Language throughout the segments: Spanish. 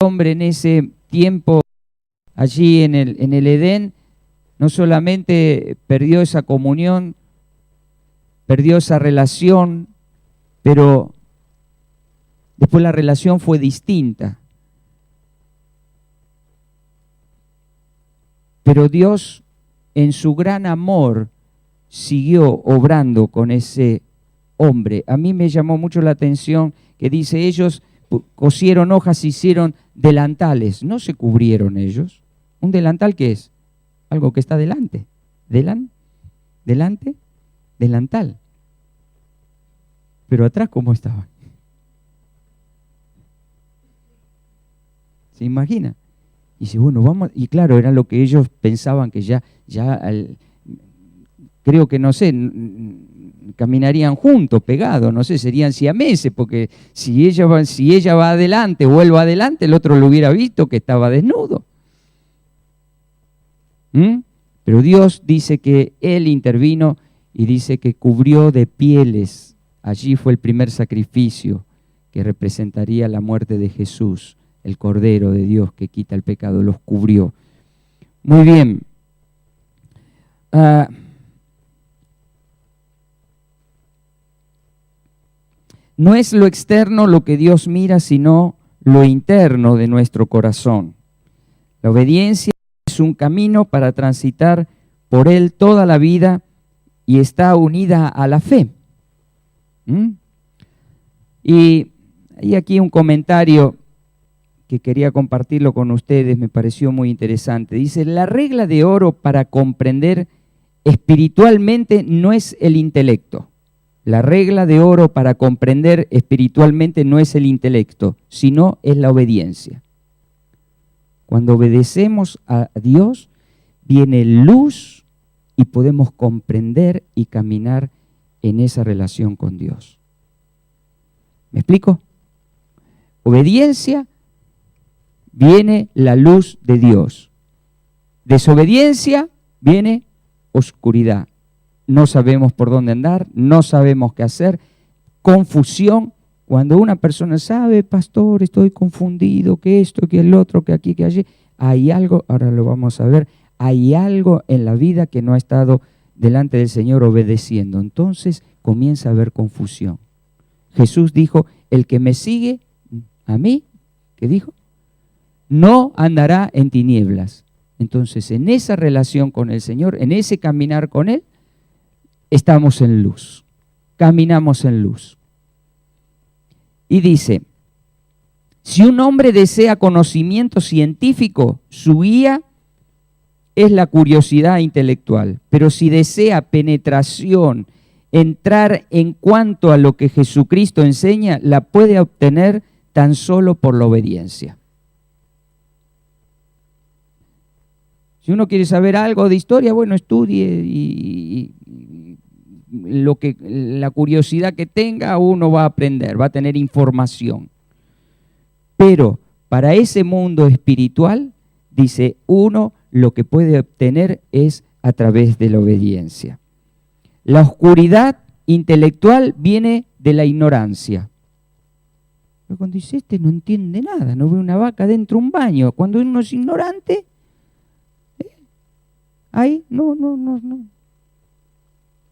hombre en ese tiempo, allí en el Edén, no solamente perdió esa comunión, perdió esa relación, pero después la relación fue distinta. Pero Dios, en su gran amor, siguió obrando con ese hombre. A mí me llamó mucho la atención que dice, ellos cosieron hojas, hicieron delantales. No se cubrieron ellos. ¿Un delantal qué es? Algo que está delante. Delante, delantal. Pero atrás, ¿cómo estaba? ¿Se imagina? Y dice, bueno, vamos, y claro, era lo que ellos pensaban que creo que, no sé, caminarían juntos, pegados, no sé, serían siameses, porque si ella va adelante o él va adelante, el otro lo hubiera visto que estaba desnudo. Pero Dios dice que Él intervino y dice que cubrió de pieles. Allí fue el primer sacrificio que representaría la muerte de Jesús. El Cordero de Dios que quita el pecado, los cubrió. Muy bien. No es lo externo lo que Dios mira, sino lo interno de nuestro corazón. La obediencia es un camino para transitar por él toda la vida y está unida a la fe. Y hay aquí un comentario que quería compartirlo con ustedes, me pareció muy interesante. Dice, la regla de oro para comprender espiritualmente no es el intelecto. La regla de oro para comprender espiritualmente no es el intelecto, sino es la obediencia. Cuando obedecemos a Dios, viene luz y podemos comprender y caminar en esa relación con Dios. ¿Me explico? Obediencia, viene la luz de Dios. Desobediencia, viene oscuridad. No sabemos por dónde andar, no sabemos qué hacer, confusión. Cuando una persona sabe, pastor, estoy confundido, que esto, que el otro, que aquí, que allí, hay algo, ahora lo vamos a ver, hay algo en la vida que no ha estado delante del Señor obedeciendo. Entonces comienza a haber confusión. Jesús dijo, el que me sigue, a mí, ¿qué dijo? No andará en tinieblas. Entonces, en esa relación con el Señor, en ese caminar con Él, estamos en luz, caminamos en luz. Y dice, si un hombre desea conocimiento científico, su guía es la curiosidad intelectual. Pero si desea penetración, entrar en cuanto a lo que Jesucristo enseña, la puede obtener tan solo por la obediencia. Si uno quiere saber algo de historia, bueno, estudie y la curiosidad que tenga, uno va a aprender, va a tener información. Pero para ese mundo espiritual, dice, uno lo que puede obtener es a través de la obediencia. La oscuridad intelectual viene de la ignorancia. Pero cuando dice, este no entiende nada, no ve una vaca dentro de un baño. Cuando uno es ignorante, ahí no.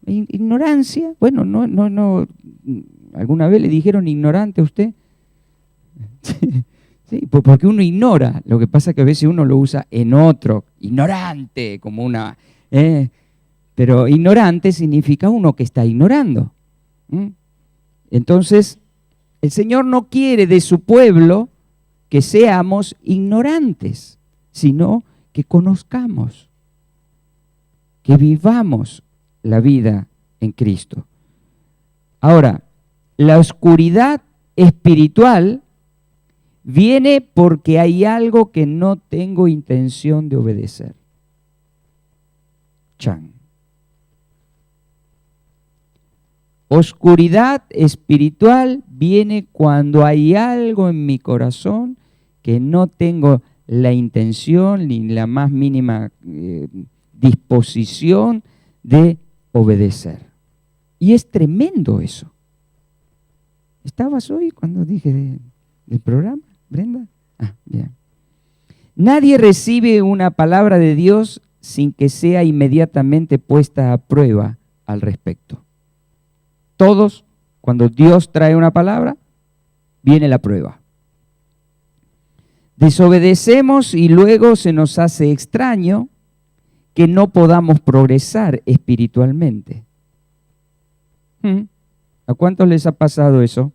Ignorancia, bueno, no. ¿Alguna vez le dijeron ignorante a usted? Sí, porque uno ignora. Lo que pasa es que a veces uno lo usa en otro, ignorante, como una... pero ignorante significa uno que está ignorando. Entonces, el Señor no quiere de su pueblo que seamos ignorantes, sino que conozcamos, que vivamos la vida en Cristo. Ahora, la oscuridad espiritual viene porque hay algo que no tengo intención de obedecer. Oscuridad espiritual viene cuando hay algo en mi corazón que no tengo la intención ni la más mínima disposición de obedecer. Y es tremendo eso. ¿Estabas hoy cuando dije del programa, Brenda? Bien. Nadie recibe una palabra de Dios sin que sea inmediatamente puesta a prueba al respecto. Todos, cuando Dios trae una palabra, viene la prueba. Desobedecemos y luego se nos hace extraño que no podamos progresar espiritualmente. ¿A cuántos les ha pasado eso?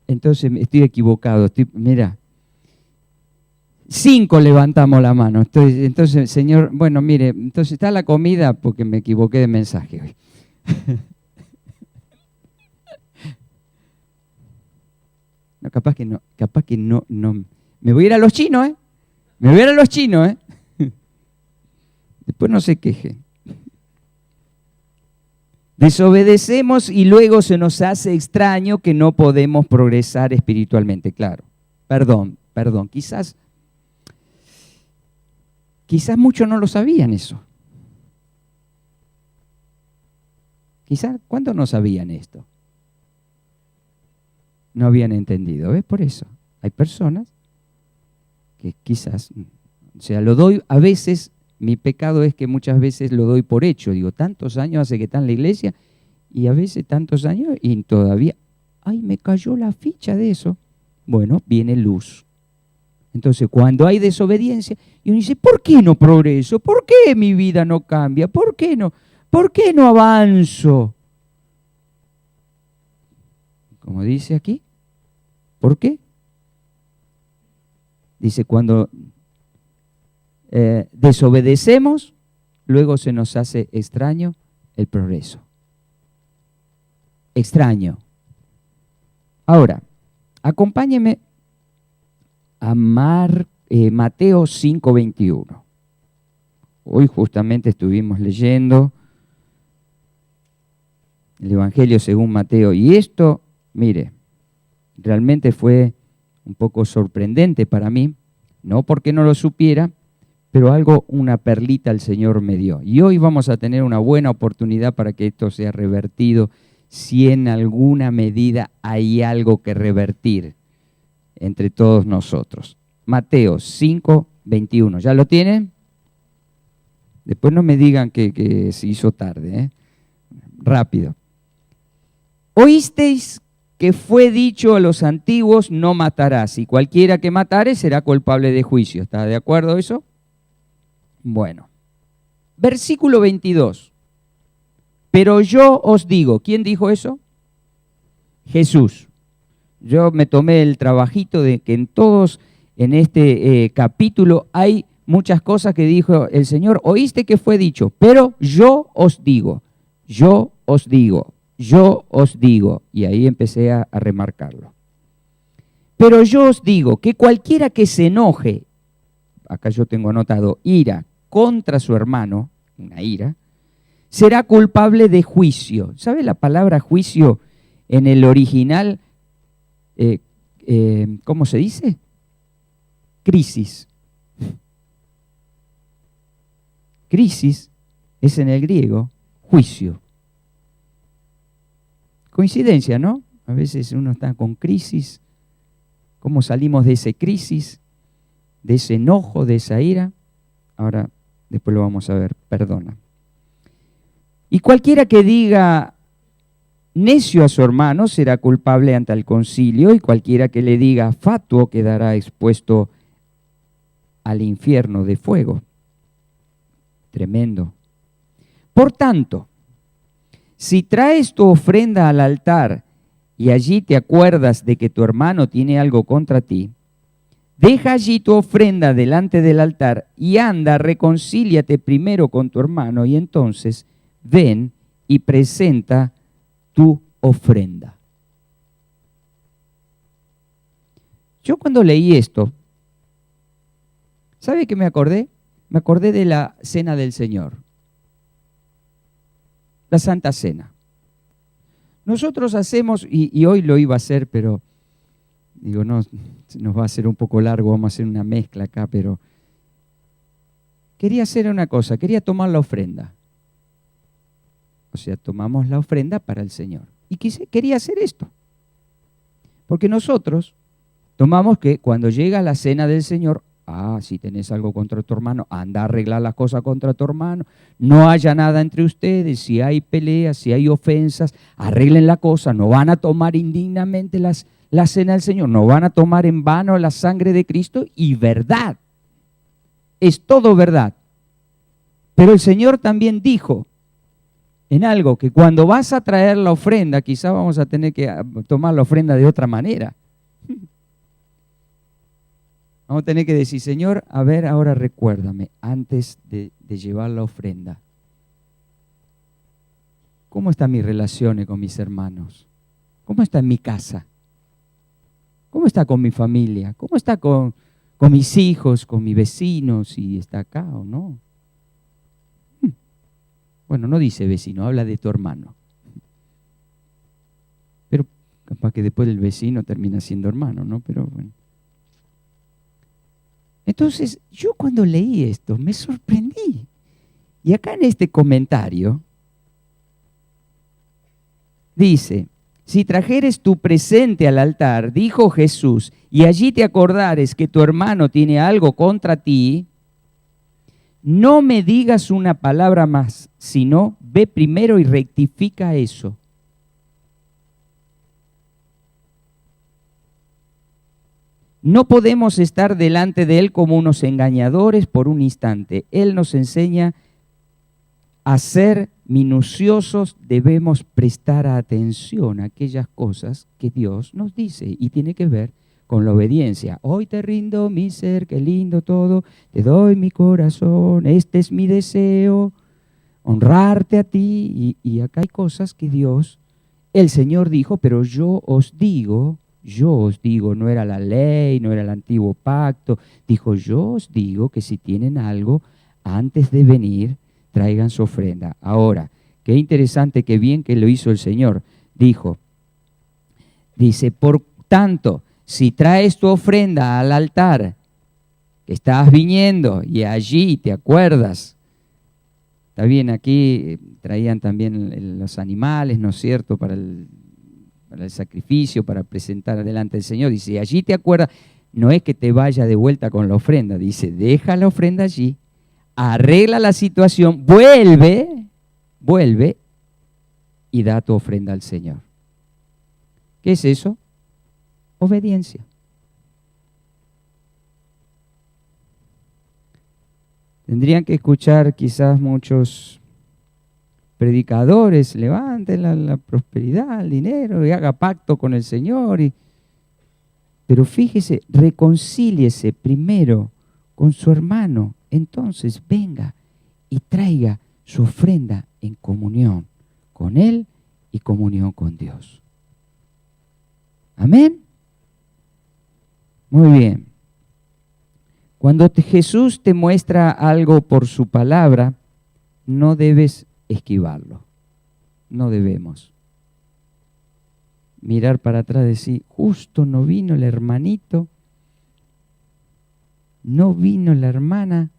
Entonces estoy equivocado. Mira, 5 levantamos la mano. Entonces, Señor, bueno, mire, entonces está la comida porque me equivoqué de mensaje hoy. No, capaz que no. Me voy a ir a los chinos, ¿eh? Me voy a ir a los chinos, ¿eh? Después no se queje. Desobedecemos y luego se nos hace extraño que no podemos progresar espiritualmente. Claro, perdón. Quizás muchos no lo sabían eso. Quizás, ¿cuántos no sabían esto? No habían entendido, ¿ves? Por eso hay personas que quizás, o sea, lo doy a veces. Mi pecado es que muchas veces lo doy por hecho. Digo, tantos años hace que está en la iglesia y a veces tantos años y todavía, ay, me cayó la ficha de eso. Bueno, viene luz. Entonces, cuando hay desobediencia, y uno dice, ¿por qué no progreso? ¿Por qué mi vida no cambia? ¿Por qué no avanzo? Como dice aquí, ¿por qué? Dice, cuando desobedecemos, luego se nos hace extraño el progreso. Extraño. Ahora, acompáñeme a Mateo 5:21. Hoy justamente estuvimos leyendo el Evangelio según Mateo. Y esto, mire, realmente fue un poco sorprendente para mí, no porque no lo supiera, pero una perlita el Señor me dio. Y hoy vamos a tener una buena oportunidad para que esto sea revertido, si en alguna medida hay algo que revertir entre todos nosotros. Mateo 5:21. ¿Ya lo tienen? Después no me digan que se hizo tarde, ¿eh? Rápido. Oísteis que fue dicho a los antiguos, no matarás, y cualquiera que matare será culpable de juicio. ¿Está de acuerdo eso? Bueno. Versículo 22. Pero yo os digo, ¿quién dijo eso? Jesús. Yo me tomé el trabajito de que en este capítulo hay muchas cosas que dijo el Señor. Oíste que fue dicho, pero yo os digo, yo os digo, yo os digo. Y ahí empecé a remarcarlo. Pero yo os digo que cualquiera que se enoje, acá yo tengo anotado, ira contra su hermano, una ira, será culpable de juicio. ¿Sabe la palabra juicio en el original? ¿Cómo se dice? Crisis. Crisis es en el griego juicio. Coincidencia, ¿no? A veces uno está con crisis. ¿Cómo salimos de esa crisis? De ese enojo, de esa ira. Ahora, después lo vamos a ver. Perdona. Y cualquiera que diga necio a su hermano será culpable ante el concilio, y cualquiera que le diga fatuo quedará expuesto al infierno de fuego. Tremendo. Por tanto, si traes tu ofrenda al altar y allí te acuerdas de que tu hermano tiene algo contra ti, deja allí tu ofrenda delante del altar y anda, reconcíliate primero con tu hermano y entonces ven y presenta tu ofrenda. Yo cuando leí esto, ¿sabe qué me acordé? Me acordé de la cena del Señor, la Santa Cena. Nosotros hacemos, y hoy lo iba a hacer, pero digo, no, nos va a hacer un poco largo, vamos a hacer una mezcla acá, pero quería hacer una cosa, quería tomar la ofrenda. O sea, tomamos la ofrenda para el Señor. Y quería hacer esto. Porque nosotros tomamos que cuando llega la cena del Señor, si tenés algo contra tu hermano, anda a arreglar las cosas contra tu hermano, no haya nada entre ustedes, si hay peleas, si hay ofensas, arreglen la cosa, no van a tomar indignamente la cena del Señor, no van a tomar en vano la sangre de Cristo y verdad, es todo verdad. Pero el Señor también dijo en algo que cuando vas a traer la ofrenda, quizá vamos a tener que tomar la ofrenda de otra manera. Vamos a tener que decir, Señor, a ver, ahora recuérdame, antes de llevar la ofrenda, ¿cómo están mis relaciones con mis hermanos? ¿Cómo está en mi casa? ¿Cómo está con mi familia? ¿Cómo está con mis hijos, con mis vecinos, si está acá o no? Bueno, no dice vecino, habla de tu hermano. Pero capaz que después el vecino termina siendo hermano, ¿no? Pero bueno. Entonces, yo cuando leí esto me sorprendí. Y acá en este comentario dice, si trajeres tu presente al altar, dijo Jesús, y allí te acordares que tu hermano tiene algo contra ti, no me digas una palabra más, sino ve primero y rectifica eso. No podemos estar delante de Él como unos engañadores por un instante. Él nos enseña a ser minuciosos, debemos prestar atención a aquellas cosas que Dios nos dice y tiene que ver con la obediencia. Hoy te rindo mi ser, qué lindo todo, te doy mi corazón, este es mi deseo, honrarte a ti. Y acá hay cosas que Dios, el Señor dijo, pero yo os digo, no era la ley, no era el antiguo pacto, dijo, yo os digo que si tienen algo, antes de venir, traigan su ofrenda. Ahora, qué interesante, qué bien que lo hizo el Señor. Dice, por tanto, si traes tu ofrenda al altar, que estás viniendo y allí te acuerdas, está bien, aquí traían también los animales, ¿no es cierto?, para el sacrificio, para presentar delante del Señor. Dice, allí te acuerdas, no es que te vaya de vuelta con la ofrenda, dice, deja la ofrenda allí, arregla la situación, vuelve y da tu ofrenda al Señor. ¿Qué es eso? Obediencia. Tendrían que escuchar quizás muchos predicadores, levanten la prosperidad, el dinero y haga pacto con el Señor. Pero fíjese, reconcíliese primero con su hermano, entonces venga y traiga su ofrenda en comunión con Él y comunión con Dios. Amén. Muy bien. Cuando Jesús te muestra algo por su palabra, no debes esquivarlo. No debemos mirar para atrás y decir, justo no vino el hermanito, no vino la hermana.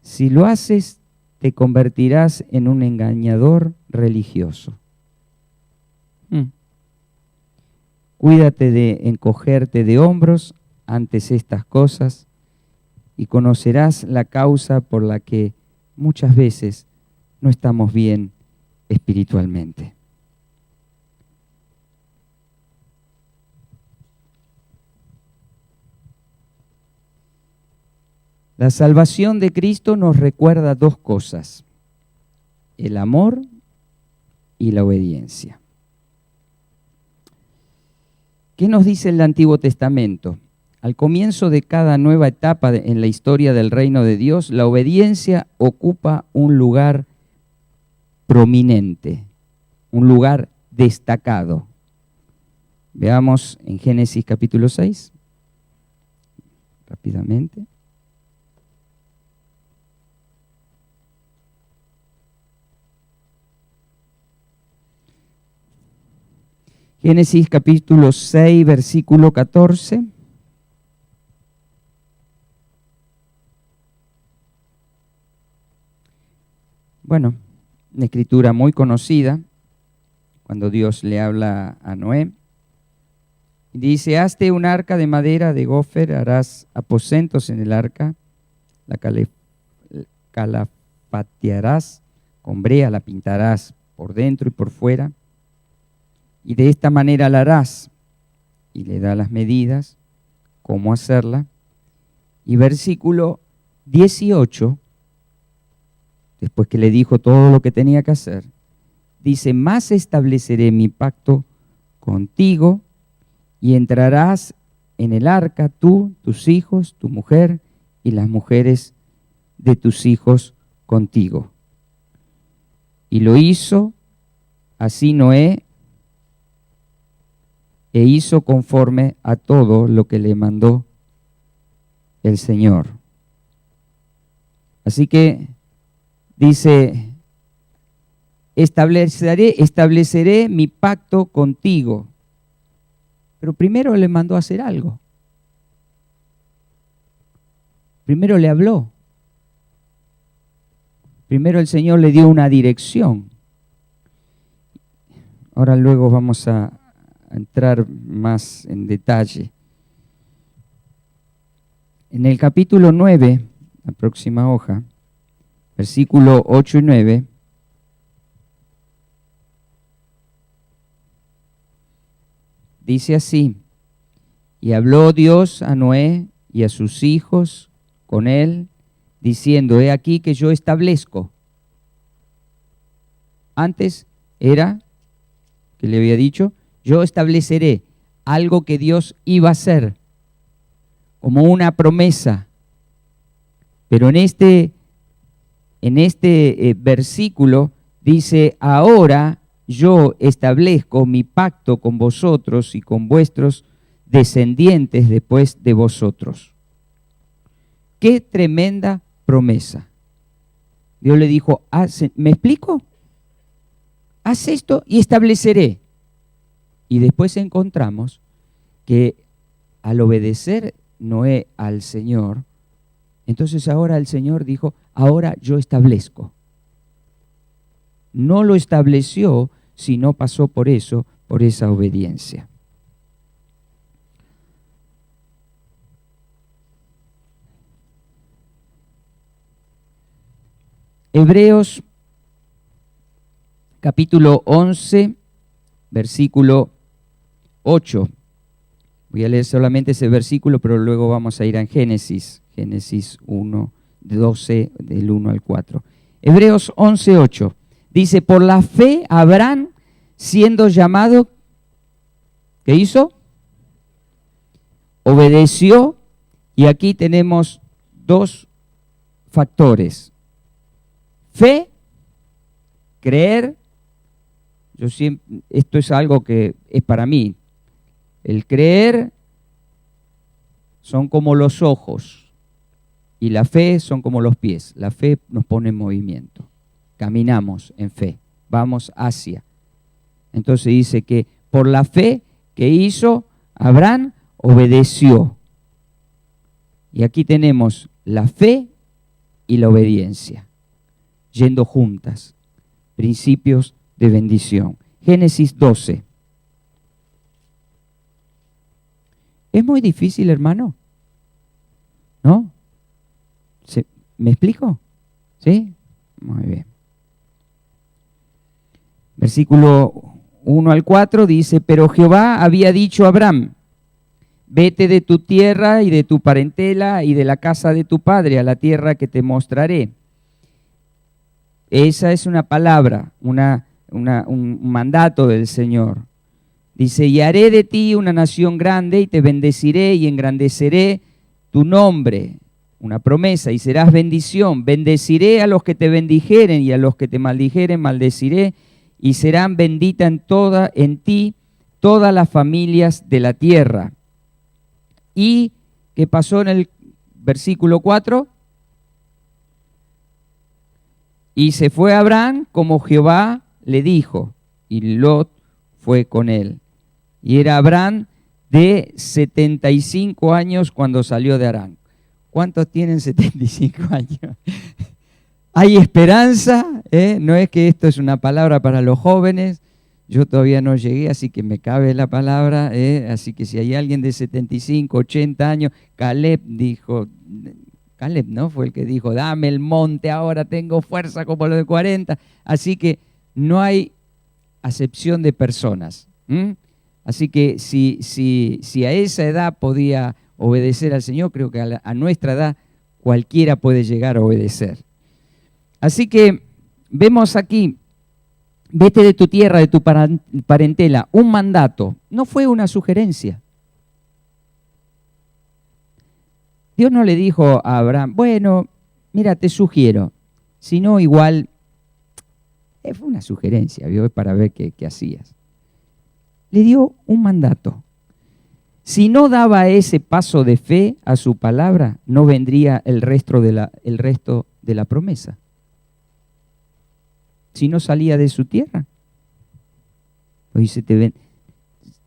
Si lo haces, te convertirás en un engañador religioso. Cuídate de encogerte de hombros antes estas cosas y conocerás la causa por la que muchas veces no estamos bien espiritualmente. La salvación de Cristo nos recuerda dos cosas: el amor y la obediencia. ¿Qué nos dice el Antiguo Testamento? Al comienzo de cada nueva etapa en la historia del reino de Dios, la obediencia ocupa un lugar prominente, un lugar destacado. Veamos en Génesis capítulo 6, rápidamente. Génesis capítulo 6, versículo 14. Bueno, una escritura muy conocida, cuando Dios le habla a Noé. Dice, hazte un arca de madera de gofer, harás aposentos en el arca, la calafatearás con brea, la pintarás por dentro y por fuera, y de esta manera la harás. Y le da las medidas, cómo hacerla. Y versículo 18, después que le dijo todo lo que tenía que hacer, dice, más estableceré mi pacto contigo y entrarás en el arca tú, tus hijos, tu mujer y las mujeres de tus hijos contigo. Y lo hizo así Noé e hizo conforme a todo lo que le mandó el Señor. Así que dice, estableceré mi pacto contigo. Pero primero le mandó a hacer algo. Primero le habló. Primero el Señor le dio una dirección. Ahora luego vamos a entrar más en detalle. En el capítulo 9, la próxima hoja, versículo 8 y 9, dice así, y habló Dios a Noé y a sus hijos con él, diciendo, he aquí que yo establezco. Antes era, que le había dicho, yo estableceré algo que Dios iba a hacer, como una promesa. Pero en este versículo dice, ahora yo establezco mi pacto con vosotros y con vuestros descendientes después de vosotros. Qué tremenda promesa. Dios le dijo, ¿me explico? Haz esto y estableceré. Y después encontramos que al obedecer Noé al Señor, entonces ahora el Señor dijo, ahora yo establezco. No lo estableció si no pasó por eso, por esa obediencia. Hebreos capítulo 11, versículo 8. Voy a leer solamente ese versículo, pero luego vamos a ir a Génesis 1, 12, del 1 al 4. Hebreos 11, 8. Dice, por la fe Abraham, siendo llamado, ¿qué hizo? Obedeció, y aquí tenemos dos factores. Fe, creer. Esto es algo que es para mí. El creer son como los ojos y la fe son como los pies. La fe nos pone en movimiento. Caminamos en fe, vamos hacia. Entonces dice que por la fe que hizo, Abraham obedeció. Y aquí tenemos la fe y la obediencia, yendo juntas. Principios de bendición. Génesis 12. ¿Es muy difícil, hermano? ¿No? ¿Me explico? ¿Sí? Muy bien. Versículo 1 al 4 dice, pero Jehová había dicho a Abraham, vete de tu tierra y de tu parentela y de la casa de tu padre a la tierra que te mostraré. Esa es una palabra, un mandato del Señor. Dice, y haré de ti una nación grande y te bendeciré y engrandeceré tu nombre. Una promesa, y serás bendición. Bendeciré a los que te bendijeren y a los que te maldijeren maldeciré, y serán benditas en ti todas las familias de la tierra. ¿Y qué pasó en el versículo 4? Y se fue Abraham como Jehová le dijo, y Lot fue con él. Y era Abraham de 75 años cuando salió de Harán. ¿Cuántos tienen 75 años? Hay esperanza, ¿eh? No es que esto es una palabra para los jóvenes, Yo todavía no llegué, así que me cabe la palabra. Así que si hay alguien de 75, 80 años, Caleb dijo, Caleb, ¿no? Fue el que dijo, dame el monte ahora, tengo fuerza como los de 40. Así que no hay acepción de personas. Así que si a esa edad podía obedecer al Señor, creo que a nuestra edad cualquiera puede llegar a obedecer. Así que vemos aquí, vete de tu tierra, de tu parentela, un mandato, no fue una sugerencia. Dios no le dijo a Abraham, bueno, mira, te sugiero, sino igual, fue una sugerencia, ¿vio? Para ver qué hacías. Le dio un mandato. Si no daba ese paso de fe a su palabra, no vendría el resto de la promesa. Si no salía de su tierra. Pues dice,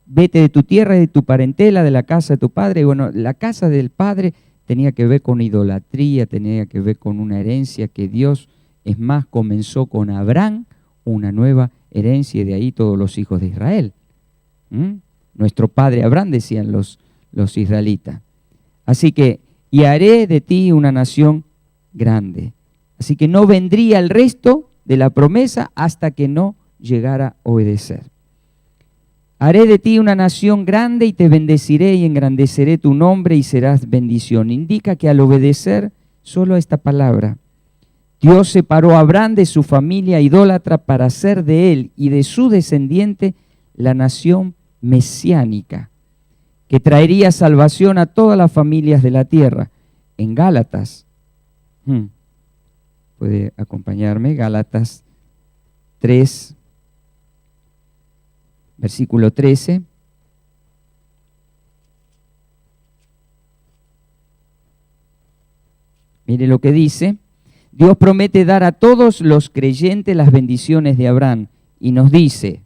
vete de tu tierra, de tu parentela, de la casa de tu padre. Y bueno, la casa del padre tenía que ver con idolatría, tenía que ver con una herencia que Dios, es más, comenzó con Abraham, una nueva herencia, y de ahí todos los hijos de Israel. Nuestro padre Abraham, decían los israelitas. Así que, y haré de ti una nación grande. Así que no vendría el resto de la promesa hasta que no llegara a obedecer. Haré de ti una nación grande y te bendeciré y engrandeceré tu nombre y serás bendición. Indica que al obedecer solo a esta palabra, Dios separó a Abraham de su familia idólatra para hacer de él y de su descendiente la nación mesiánica, que traería salvación a todas las familias de la tierra. En Gálatas, puede acompañarme, Gálatas 3, versículo 13. Mire lo que dice. Dios promete dar a todos los creyentes las bendiciones de Abraham y nos dice,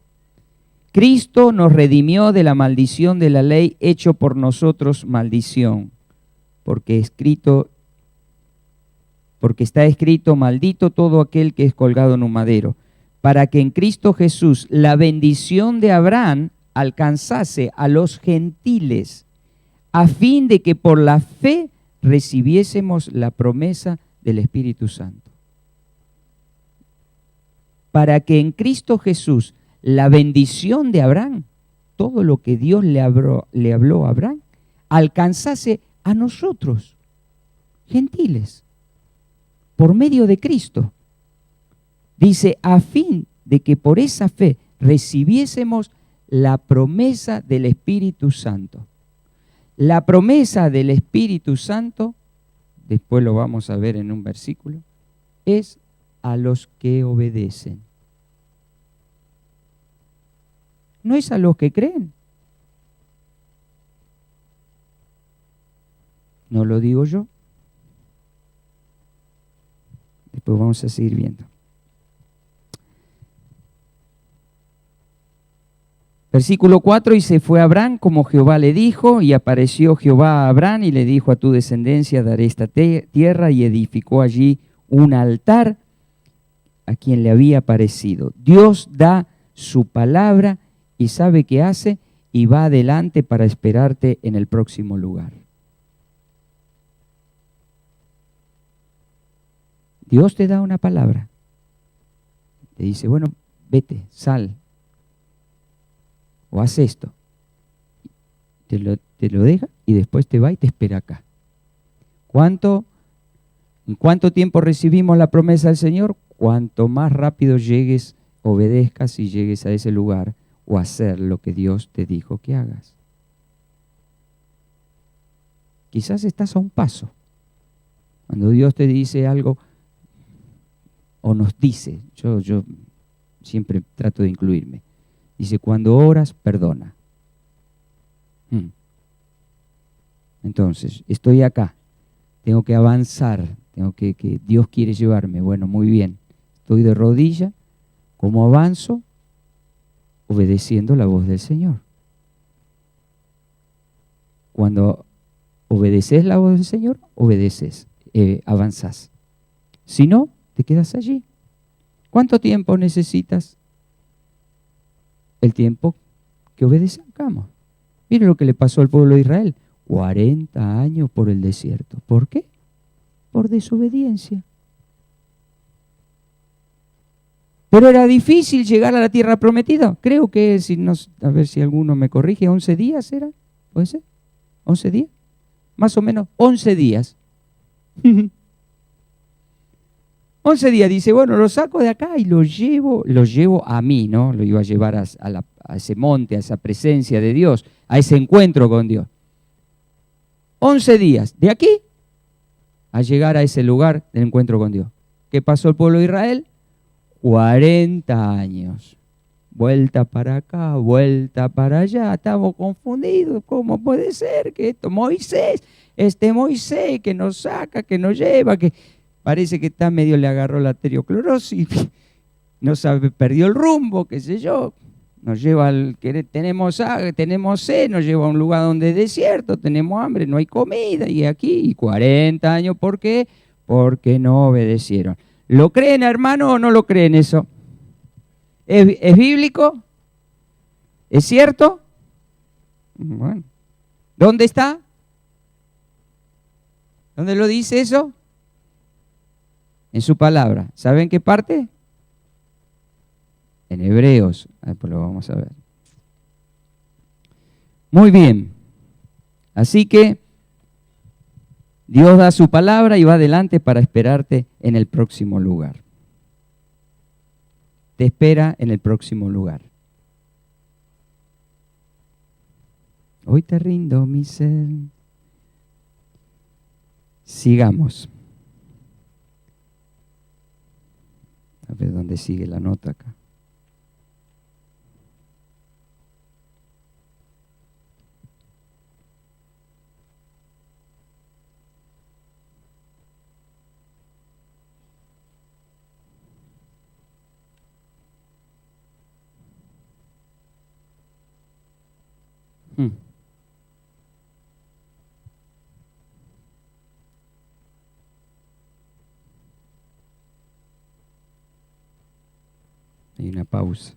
Cristo nos redimió de la maldición de la ley, hecho por nosotros maldición, porque está escrito, maldito todo aquel que es colgado en un madero, para que en Cristo Jesús la bendición de Abraham alcanzase a los gentiles, a fin de que por la fe recibiésemos la promesa del Espíritu Santo. Para que en Cristo Jesús la bendición de Abraham, todo lo que Dios le habló a Abraham, alcanzase a nosotros, gentiles, por medio de Cristo. Dice, a fin de que por esa fe recibiésemos la promesa del Espíritu Santo. La promesa del Espíritu Santo, después lo vamos a ver en un versículo, es a los que obedecen. No es a los que creen. No lo digo yo. Después vamos a seguir viendo. Versículo 4, y se fue Abraham como Jehová le dijo, y apareció Jehová a Abraham y le dijo, a tu descendencia daré esta tierra, y edificó allí un altar a quien le había aparecido. Dios da su palabra y sabe qué hace y va adelante para esperarte en el próximo lugar. Dios te da una palabra. Te dice, bueno, vete, sal, o haz esto. Te lo deja y después te va y te espera acá. ¿En cuánto tiempo recibimos la promesa del Señor? Cuanto más rápido llegues, obedezcas y llegues a ese lugar o hacer lo que Dios te dijo que hagas. Quizás estás a un paso. Cuando Dios te dice algo, o nos dice, yo siempre trato de incluirme, dice, cuando oras, perdona. Entonces, estoy acá, tengo que avanzar, que Dios quiere llevarme. Bueno, muy bien, estoy de rodilla, ¿cómo avanzo? Obedeciendo la voz del Señor. Cuando obedeces la voz del Señor, avanzás. Si no, te quedas allí. ¿Cuánto tiempo necesitas? el tiempo que obedezcamos. Mire lo que le pasó al pueblo de Israel. 40 años por el desierto. ¿Por qué? Por desobediencia. Pero era difícil llegar a la tierra prometida. Creo que, a ver si alguno me corrige, 11 días era. ¿Puede ser? ¿11 días? Más o menos 11 días. 11 días, dice, bueno, lo saco de acá y lo llevo a mí, ¿no? Lo iba a llevar a ese monte, a esa presencia de Dios, a ese encuentro con Dios. 11 días, de aquí a llegar a ese lugar del encuentro con Dios. ¿Qué pasó el pueblo de Israel? 40 años. Vuelta para acá, vuelta para allá. Estamos confundidos. ¿Cómo puede ser que esto? Moisés que nos saca, que nos lleva, que parece que está medio, le agarró la arteriosclerosis, no sabe, perdió el rumbo, qué sé yo. Nos lleva tenemos sed, nos lleva a un lugar donde es desierto, tenemos hambre, no hay comida, y aquí, 40 años, ¿por qué? Porque no obedecieron. ¿Lo creen, hermano, o no lo creen eso? ¿Es bíblico? ¿Es cierto? Bueno. ¿Dónde está? ¿Dónde lo dice eso? En su palabra. ¿Saben qué parte? En Hebreos. Pues lo vamos a ver. Muy bien. Así que Dios da su palabra y va adelante para esperarte en el próximo lugar. Te espera en el próximo lugar. Hoy te rindo mi ser. Sigamos. A ver dónde sigue la nota acá. Hay una pausa.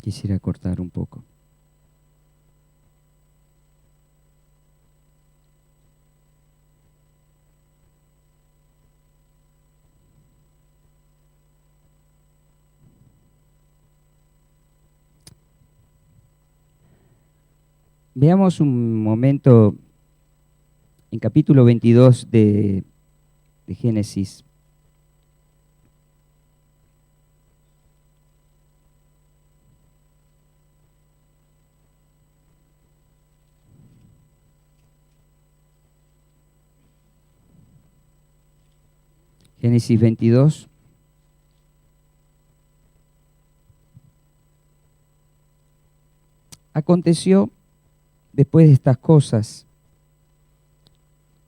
Quisiera cortar un poco. Veamos un momento en capítulo 22 de Génesis. Génesis 22. Aconteció después de estas cosas,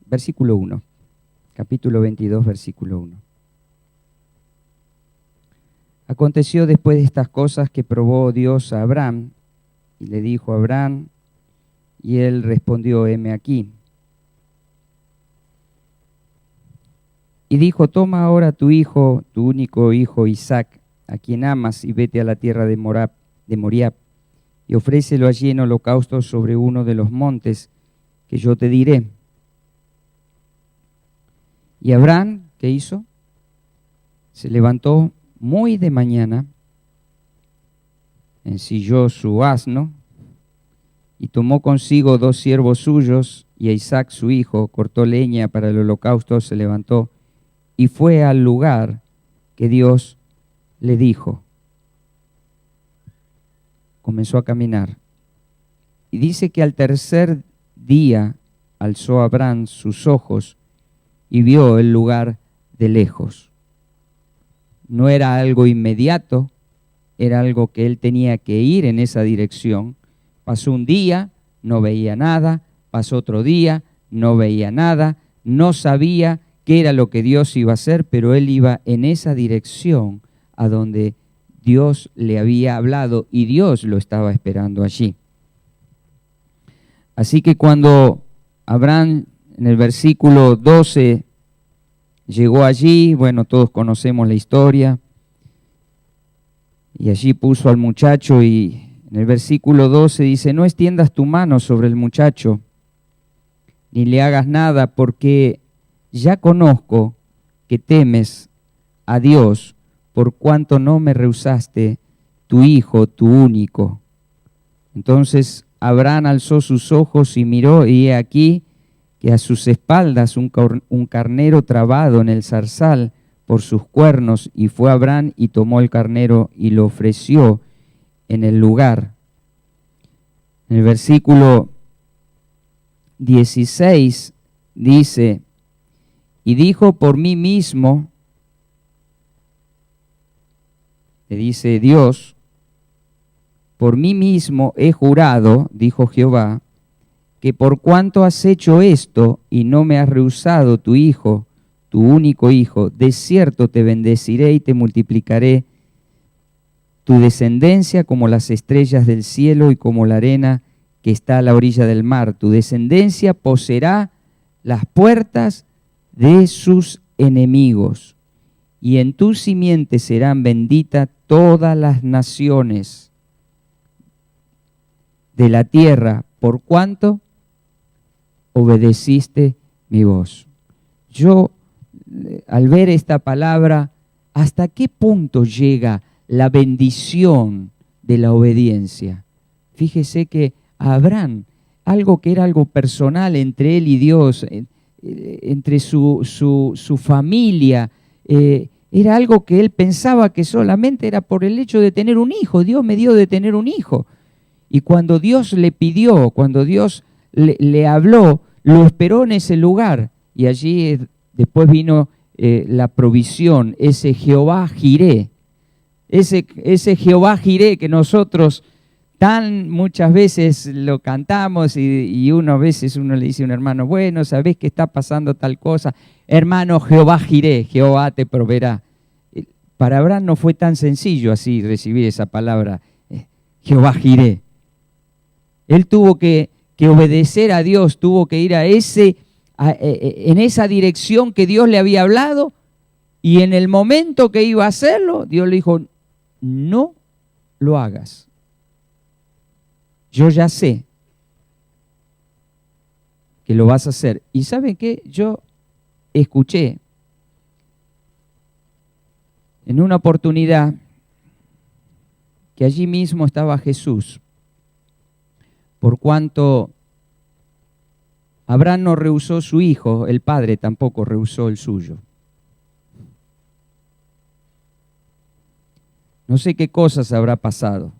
versículo 1, capítulo 22, versículo 1. Aconteció después de estas cosas que probó Dios a Abraham y le dijo a Abraham, y él respondió, heme aquí. Y dijo, toma ahora tu hijo, tu único hijo Isaac, a quien amas, y vete a la tierra de Moriab, y ofrécelo allí en holocausto sobre uno de los montes que yo te diré. Y Abraham, ¿qué hizo? Se levantó muy de mañana, ensilló su asno, y tomó consigo 2 siervos suyos, y a Isaac su hijo, cortó leña para el holocausto, se levantó, y fue al lugar que Dios le dijo. Comenzó a caminar. Y dice que al tercer día alzó Abraham sus ojos y vio el lugar de lejos. No era algo inmediato, era algo que él tenía que ir en esa dirección. Pasó un día, no veía nada, pasó otro día, no veía nada, no sabía qué era lo que Dios iba a hacer, pero él iba en esa dirección a donde Dios le había hablado y Dios lo estaba esperando allí. Así que cuando Abraham, en el versículo 12, llegó allí, bueno, todos conocemos la historia, y allí puso al muchacho y en el versículo 12 dice, no extiendas tu mano sobre el muchacho, ni le hagas nada, porque ya conozco que temes a Dios, por cuanto no me rehusaste tu hijo, tu único. Entonces Abraham alzó sus ojos y miró, y he aquí que a sus espaldas un carnero trabado en el zarzal por sus cuernos, y fue Abraham y tomó el carnero y lo ofreció en el lugar. En el versículo 16 dice, y dijo por mí mismo, le dice Dios, por mí mismo he jurado, dijo Jehová, que por cuanto has hecho esto y no me has rehusado tu hijo, tu único hijo, de cierto te bendeciré y te multiplicaré tu descendencia como las estrellas del cielo y como la arena que está a la orilla del mar. Tu descendencia poseerá las puertas de sus enemigos, y en tu simiente serán benditas todas las naciones de la tierra, por cuanto obedeciste mi voz. Yo, al ver esta palabra, ¿hasta qué punto llega la bendición de la obediencia? Fíjese que a Abraham, algo que era algo personal entre él y Dios, entre su familia, era algo que él pensaba que solamente era por el hecho de tener un hijo. Dios me dio de tener un hijo. Y cuando Dios le pidió, cuando Dios le habló, lo esperó en ese lugar. Y allí después vino la provisión, ese Jehová Jiré. Ese Jehová Jiré que nosotros tan muchas veces lo cantamos y a veces uno le dice a un hermano, bueno, ¿sabés que está pasando tal cosa? Hermano, Jehová Jiré, Jehová te proveerá. Para Abraham no fue tan sencillo así recibir esa palabra, Jehová Jiré. Él tuvo que obedecer a Dios, tuvo que ir en esa dirección que Dios le había hablado, y en el momento que iba a hacerlo, Dios le dijo, no lo hagas. Yo ya sé que lo vas a hacer. ¿Y saben qué? Yo escuché en una oportunidad que allí mismo estaba Jesús, por cuanto Abraham no rehusó su hijo, el padre tampoco rehusó el suyo. No sé qué cosas habrá pasado,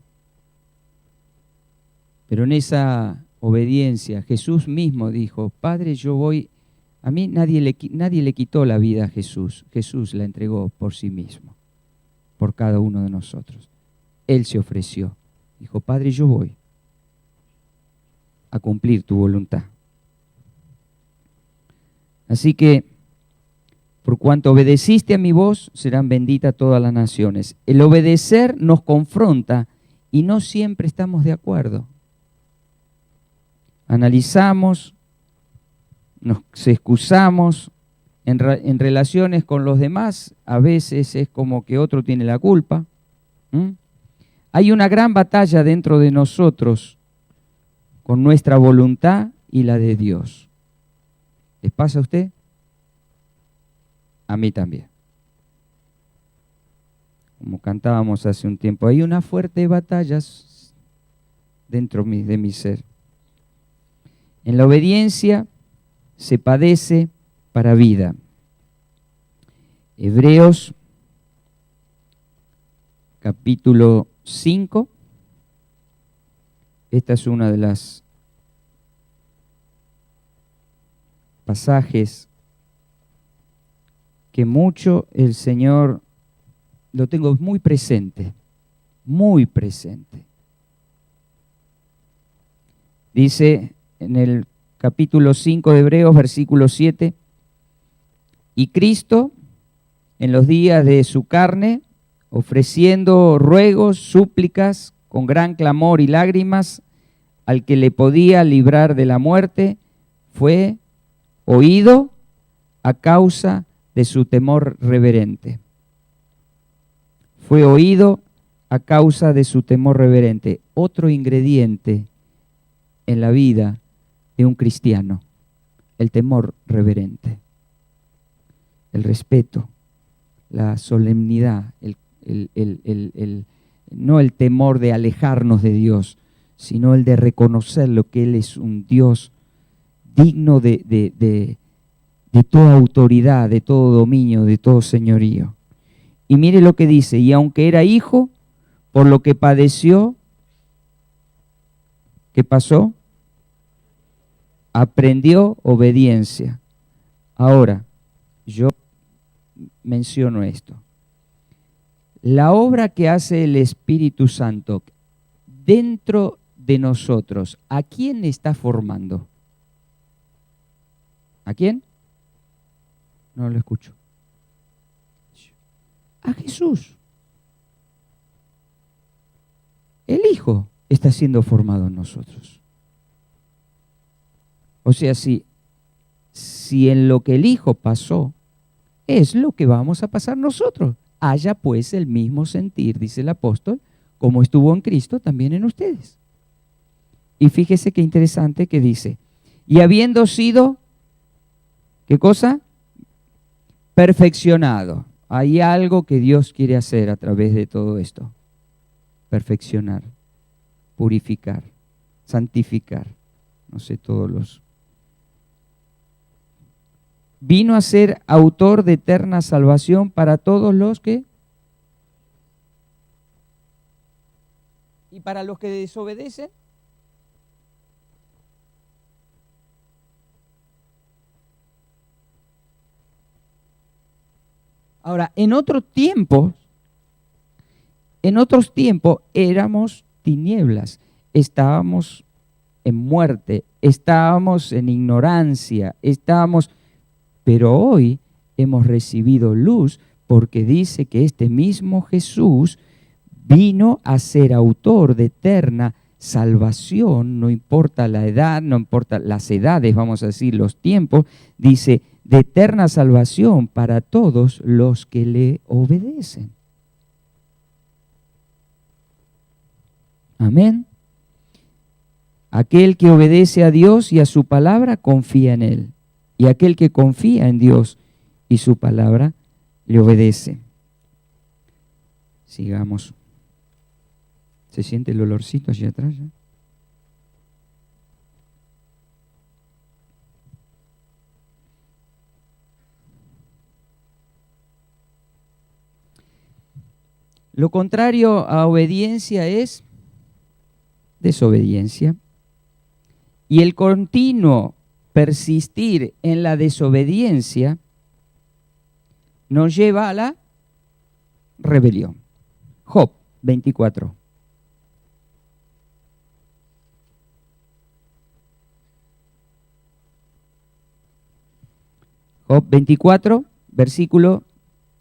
pero en esa obediencia Jesús mismo dijo, Padre, yo voy, a mí nadie le quitó la vida a Jesús, Jesús la entregó por sí mismo, por cada uno de nosotros. Él se ofreció, dijo, Padre, yo voy a cumplir tu voluntad. Así que, por cuanto obedeciste a mi voz, serán benditas todas las naciones. El obedecer nos confronta y no siempre estamos de acuerdo. Analizamos, nos excusamos en relaciones con los demás, a veces es como que otro tiene la culpa. Hay una gran batalla dentro de nosotros con nuestra voluntad y la de Dios. ¿Les pasa a usted? A mí también. Como cantábamos hace un tiempo, hay una fuerte batalla dentro de mi ser. En la obediencia se padece para vida. Hebreos capítulo 5. Esta es una de las pasajes que mucho el Señor lo tengo muy presente, muy presente. Dice en el capítulo 5 de Hebreos, versículo 7, Y Cristo, en los días de su carne, ofreciendo ruegos, súplicas, con gran clamor y lágrimas, al que le podía librar de la muerte, fue oído a causa de su temor reverente. Fue oído a causa de su temor reverente. Otro ingrediente en la vida de un cristiano, el temor reverente, el respeto, la solemnidad, no el temor de alejarnos de Dios, sino el de reconocer lo que Él es un Dios digno de toda autoridad, de todo dominio, de todo señorío. Y mire lo que dice: y aunque era hijo, por lo que padeció, ¿qué pasó? Aprendió obediencia. Ahora, yo menciono esto. La obra que hace el Espíritu Santo dentro de nosotros, ¿a quién está formando? ¿A quién? No lo escucho. A Jesús. El Hijo está siendo formado en nosotros. O sea, si en lo que el Hijo pasó es lo que vamos a pasar nosotros, haya pues el mismo sentir, dice el apóstol, como estuvo en Cristo, también en ustedes. Y fíjese qué interesante que dice: y habiendo sido, ¿qué cosa? Perfeccionado. Hay algo que Dios quiere hacer a través de todo esto. Perfeccionar, purificar, santificar. No sé, todos los... Vino a ser autor de eterna salvación para todos los que... ¿Y para los que desobedecen? Ahora, en otros tiempos éramos tinieblas, estábamos en muerte, estábamos en ignorancia, pero hoy hemos recibido luz, porque dice que este mismo Jesús vino a ser autor de eterna salvación, no importa la edad, no importa las edades, vamos a decir, los tiempos, dice, de eterna salvación para todos los que le obedecen. Amén. Aquel que obedece a Dios y a su palabra confía en Él. Y aquel que confía en Dios y su palabra le obedece. Sigamos. ¿Se siente el olorcito allí atrás ya? Lo contrario a obediencia es desobediencia. Y el continuo persistir en la desobediencia nos lleva a la rebelión. Job 24. Job 24, versículo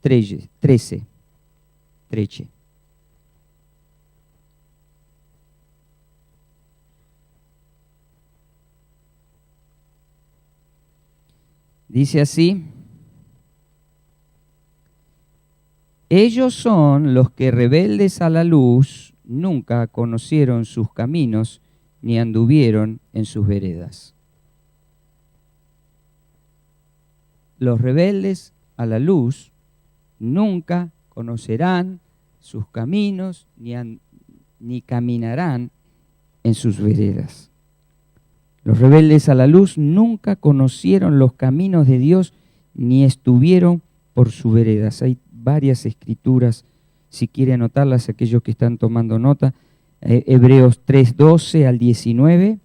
13. Dice así: ellos son los que rebeldes a la luz nunca conocieron sus caminos ni anduvieron en sus veredas. Los rebeldes a la luz nunca conocerán sus caminos ni caminarán en sus veredas. Los rebeldes a la luz nunca conocieron los caminos de Dios ni estuvieron por sus veredas. Hay varias escrituras, si quiere anotarlas aquellos que están tomando nota. Hebreos 3:12 al 19.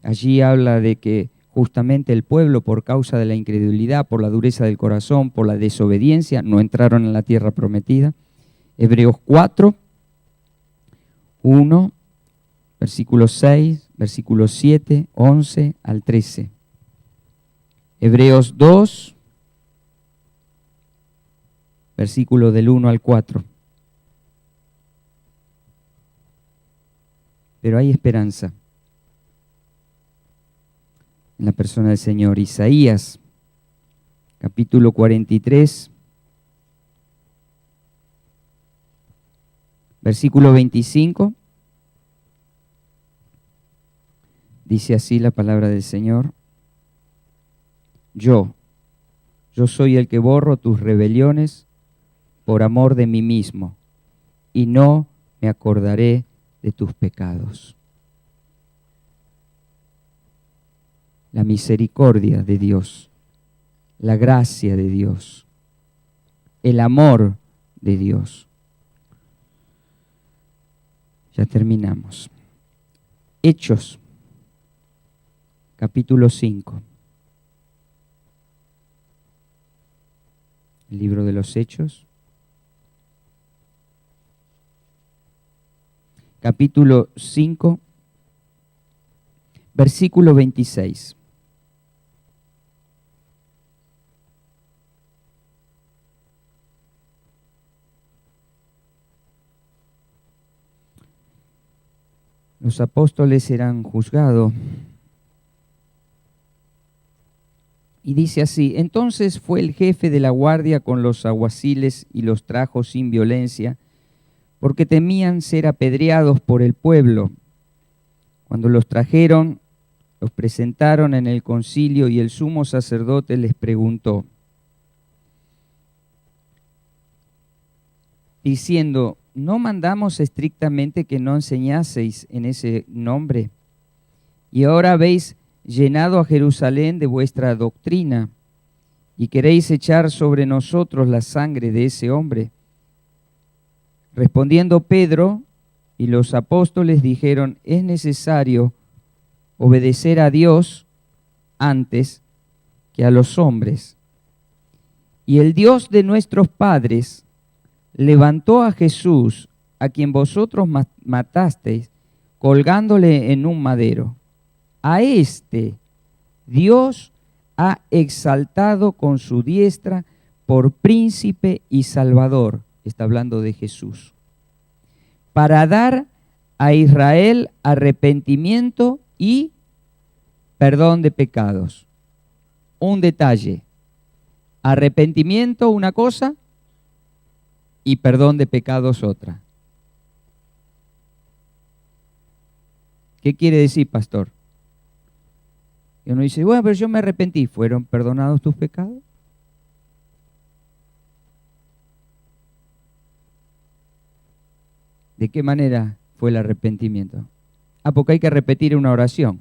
Allí habla de que justamente el pueblo, por causa de la incredulidad, por la dureza del corazón, por la desobediencia, no entraron en la tierra prometida. Hebreos 4, 1, versículo 6, versículo 7, 11 al 13. Hebreos 2, versículo del 1 al 4. Pero hay esperanza en la persona del Señor. Isaías, capítulo 43, versículo 25. Dice así la palabra del Señor. Yo soy el que borro tus rebeliones por amor de mí mismo, y no me acordaré de tus pecados. La misericordia de Dios, la gracia de Dios, el amor de Dios. Ya terminamos. Hechos, capítulo 5. El libro de los Hechos. Capítulo 5, versículo 26. Los apóstoles serán juzgados. Y dice así: entonces fue el jefe de la guardia con los alguaciles y los trajo sin violencia, porque temían ser apedreados por el pueblo. Cuando los trajeron, los presentaron en el concilio y el sumo sacerdote les preguntó, diciendo, ¿no mandamos estrictamente que no enseñaseis en ese nombre? Y ahora habéis llenado a Jerusalén de vuestra doctrina y queréis echar sobre nosotros la sangre de ese hombre. Respondiendo Pedro y los apóstoles dijeron, es necesario obedecer a Dios antes que a los hombres. Y el Dios de nuestros padres levantó a Jesús, a quien vosotros matasteis, colgándole en un madero. A este Dios ha exaltado con su diestra por príncipe y salvador. Está hablando de Jesús. Para dar a Israel arrepentimiento y perdón de pecados. Un detalle. Arrepentimiento una cosa y perdón de pecados otra. ¿Qué quiere decir, pastor? Y uno dice, bueno, pero yo me arrepentí. ¿Fueron perdonados tus pecados? ¿De qué manera fue el arrepentimiento? Porque hay que repetir una oración.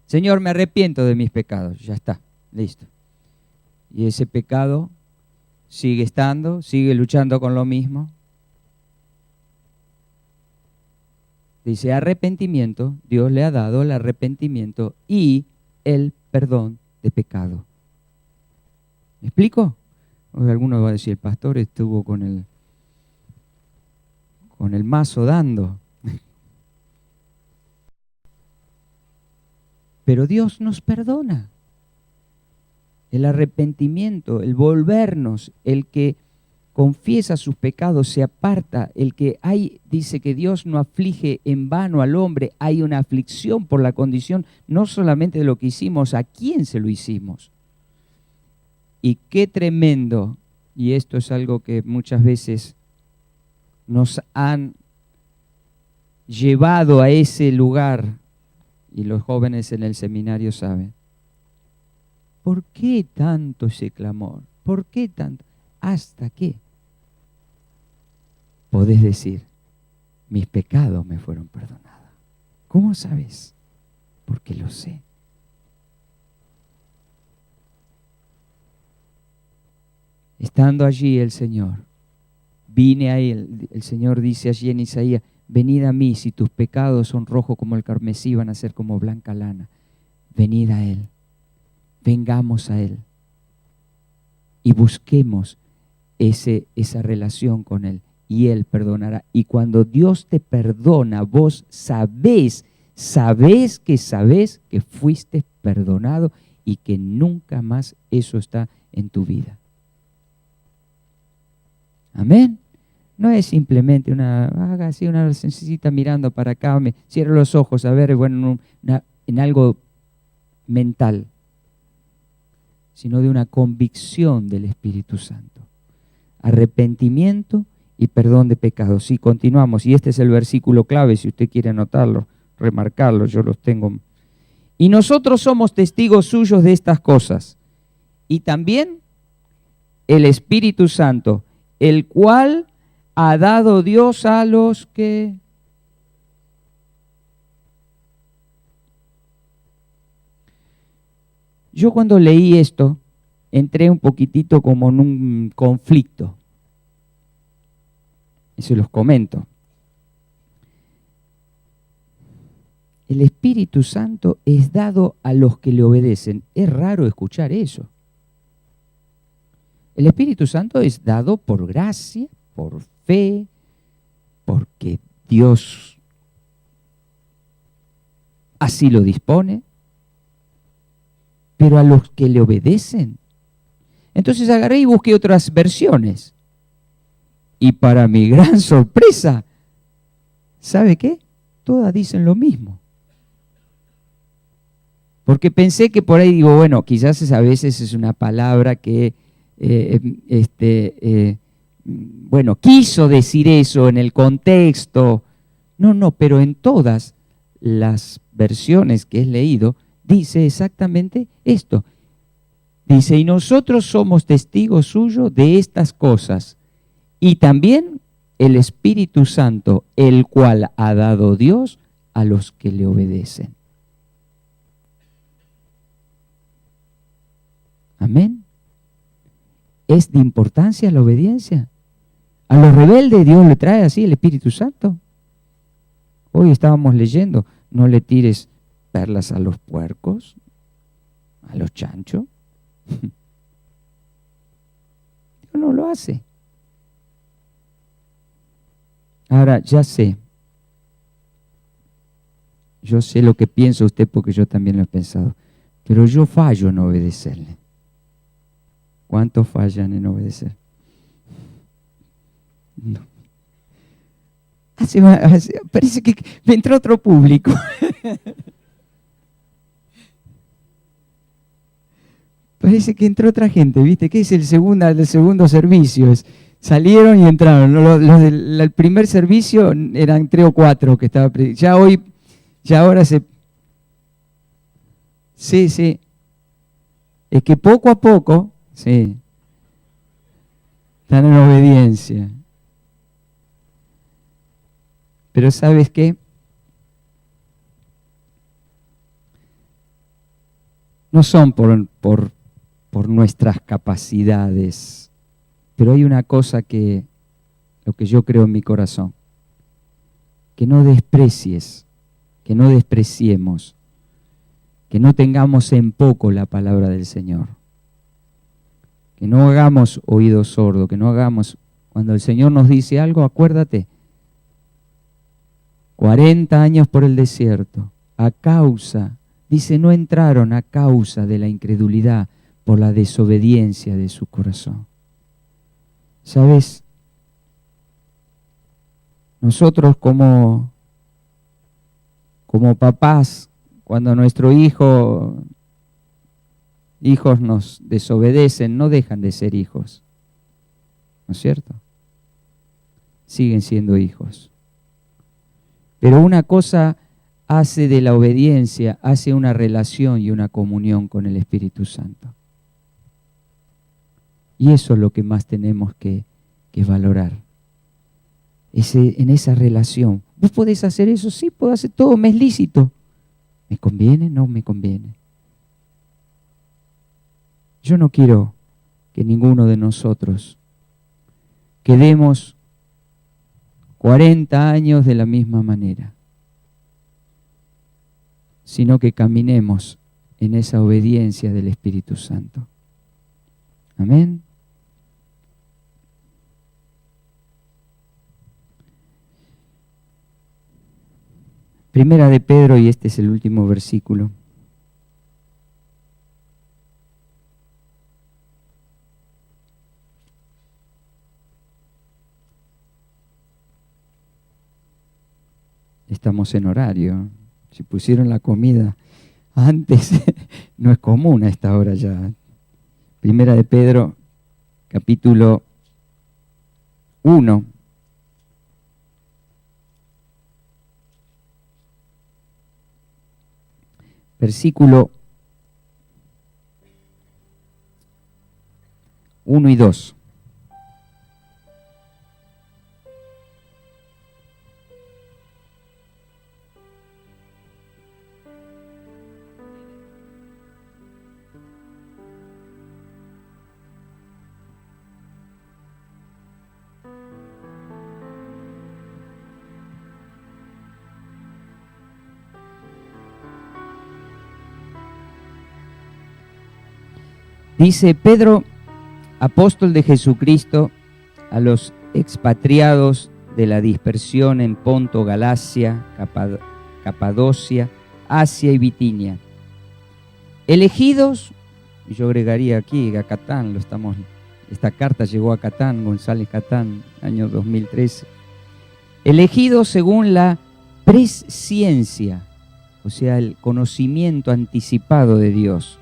Señor, me arrepiento de mis pecados. Ya está, listo. Y ese pecado sigue estando, sigue luchando con lo mismo. Dice arrepentimiento, Dios le ha dado el arrepentimiento y el perdón de pecado. ¿Me explico? Alguno va a decir, el pastor estuvo con el mazo dando. Pero Dios nos perdona. El arrepentimiento, el volvernos, el que confiesa sus pecados, se aparta, el que dice que Dios no aflige en vano al hombre, hay una aflicción por la condición, no solamente de lo que hicimos, a quién se lo hicimos. Y qué tremendo, y esto es algo que muchas veces nos han llevado a ese lugar, y los jóvenes en el seminario saben. ¿Por qué tanto ese clamor? ¿Por qué tanto? ¿Hasta qué? Podés decir, mis pecados me fueron perdonados. ¿Cómo sabes? Porque lo sé. Estando allí el Señor, vine a Él, el Señor dice allí en Isaías, venid a mí, si tus pecados son rojos como el carmesí, van a ser como blanca lana. Venid a Él, vengamos a Él y busquemos esa relación con Él y Él perdonará. Y cuando Dios te perdona, vos sabés que fuiste perdonado y que nunca más eso está en tu vida. Amén. No es simplemente haga así una oracióncita mirando para acá, me cierro los ojos, a ver, bueno, en algo mental, sino de una convicción del Espíritu Santo. Arrepentimiento y perdón de pecados. Sí, continuamos. Y este es el versículo clave, si usted quiere anotarlo, remarcarlo, yo los tengo. Y nosotros somos testigos suyos de estas cosas. Y también el Espíritu Santo, el cual ha dado Dios a los que... Yo cuando leí esto, entré un poquitito como en un conflicto. Y se los comento. El Espíritu Santo es dado a los que le obedecen. Es raro escuchar eso. El Espíritu Santo es dado por gracia, por fe, porque Dios así lo dispone, pero a los que le obedecen. Entonces agarré y busqué otras versiones. Y para mi gran sorpresa, ¿sabe qué? Todas dicen lo mismo. Porque pensé que por ahí digo, bueno, quizás a veces es una palabra que, bueno, quiso decir eso en el contexto. No, pero en todas las versiones que he leído, dice exactamente esto. Dice, y nosotros somos testigos suyos de estas cosas. Y también el Espíritu Santo, el cual ha dado Dios a los que le obedecen. Amén. ¿Es de importancia la obediencia? A los rebeldes Dios le trae así el Espíritu Santo. Hoy estábamos leyendo, no le tires perlas a los puercos, a los chanchos. Dios no lo hace. Ahora, ya sé. Yo sé lo que piensa usted porque yo también lo he pensado. Pero yo fallo en obedecerle. ¿Cuántos fallan en obedecer? No. Parece que me entró otro público. Parece que entró otra gente, ¿viste? ¿Qué es el segundo servicio? Salieron y entraron. Los del primer servicio eran 3 o 4 que estaba predicando. Ahora se... Sí. Es que poco a poco, sí, están en obediencia. Pero ¿sabes qué? No son por nuestras capacidades, pero hay una cosa que, lo que yo creo en mi corazón, que no desprecies, que no despreciemos, que no tengamos en poco la palabra del Señor, que no hagamos oído sordo, que no hagamos, cuando el Señor nos dice algo, acuérdate, 40 años por el desierto, a causa, dice, no entraron a causa de la incredulidad, por la desobediencia de su corazón. ¿Sabes? Nosotros como papás, cuando nuestros hijos nos desobedecen, no dejan de ser hijos. ¿No es cierto? Siguen siendo hijos. Pero una cosa hace de la obediencia, hace una relación y una comunión con el Espíritu Santo. Y eso es lo que más tenemos que valorar. En esa relación. ¿Vos podés hacer eso? Sí, puedo hacer todo, me es lícito. ¿Me conviene? No me conviene. Yo no quiero que ninguno de nosotros quedemos 40 años de la misma manera, sino que caminemos en esa obediencia del Espíritu Santo. Amén. Primera de Pedro, y este es el último versículo. Estamos en horario. Si pusieron la comida antes, no es común a esta hora ya. Primera de Pedro, capítulo 1. Versículo 1 y 2. Dice Pedro, apóstol de Jesucristo, a los expatriados de la dispersión en Ponto, Galacia, Capadocia, Asia y Bitinia. Elegidos, yo agregaría aquí a Catán, esta carta llegó a Catán, González Catán, año 2013. Elegidos según la presciencia, o sea, el conocimiento anticipado de Dios.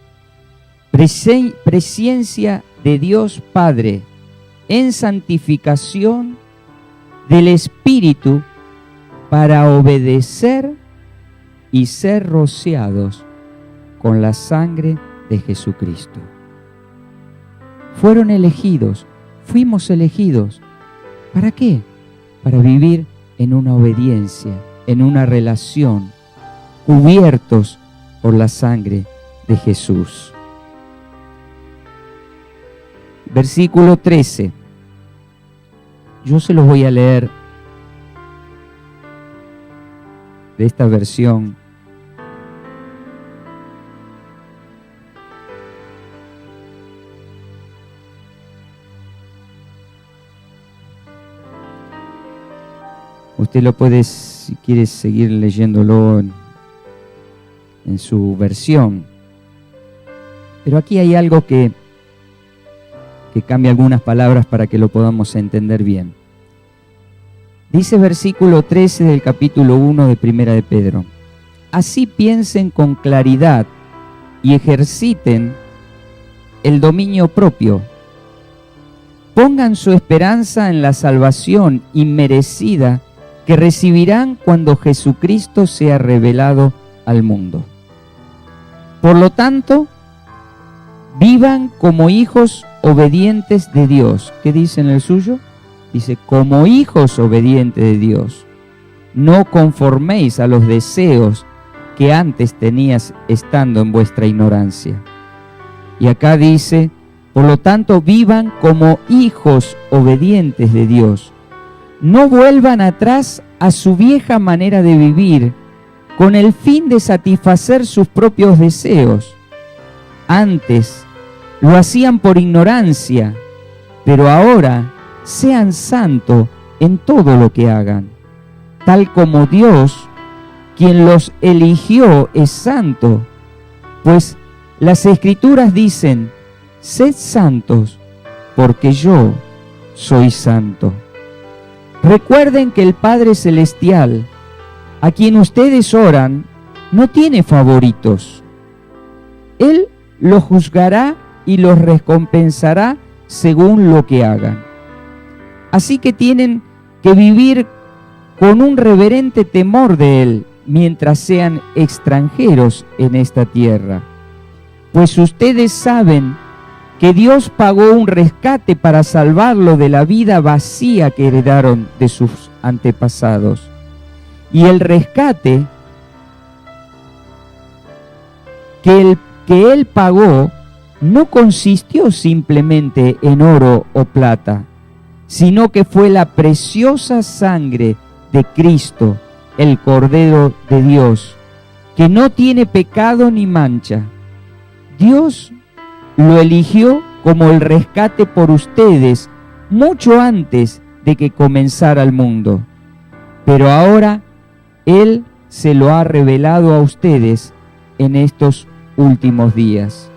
Presciencia de Dios Padre en santificación del Espíritu para obedecer y ser rociados con la sangre de Jesucristo. Fueron elegidos, fuimos elegidos. ¿Para qué? Para vivir en una obediencia, en una relación, cubiertos por la sangre de Jesús. Versículo 13. Yo se los voy a leer de esta versión. Usted lo puede, si quiere, seguir leyéndolo en su versión. Pero aquí hay algo que cambia algunas palabras para que lo podamos entender bien. Dice versículo 13 del capítulo 1 de Primera de Pedro: así piensen con claridad y ejerciten el dominio propio. Pongan su esperanza en la salvación inmerecida que recibirán cuando Jesucristo sea revelado al mundo. Por lo tanto, vivan como hijos obedientes de Dios. ¿Qué dice en el suyo? Dice, como hijos obedientes de Dios. No conforméis a los deseos que antes tenías estando en vuestra ignorancia. Y acá dice, por lo tanto, vivan como hijos obedientes de Dios. No vuelvan atrás a su vieja manera de vivir con el fin de satisfacer sus propios deseos. Antes lo hacían por ignorancia, pero ahora sean santos en todo lo que hagan, tal como Dios, quien los eligió, es santo. Pues las Escrituras dicen, sed santos, porque yo soy santo. Recuerden que el Padre Celestial, a quien ustedes oran, no tiene favoritos. Él los juzgará y los recompensará según lo que hagan. Así que tienen que vivir con un reverente temor de Él mientras sean extranjeros en esta tierra. Pues ustedes saben que Dios pagó un rescate para salvarlo de la vida vacía que heredaron de sus antepasados. Y el rescate que Él pagó no consistió simplemente en oro o plata, sino que fue la preciosa sangre de Cristo, el Cordero de Dios, que no tiene pecado ni mancha. Dios lo eligió como el rescate por ustedes mucho antes de que comenzara el mundo. Pero ahora Él se lo ha revelado a ustedes en estos últimos días.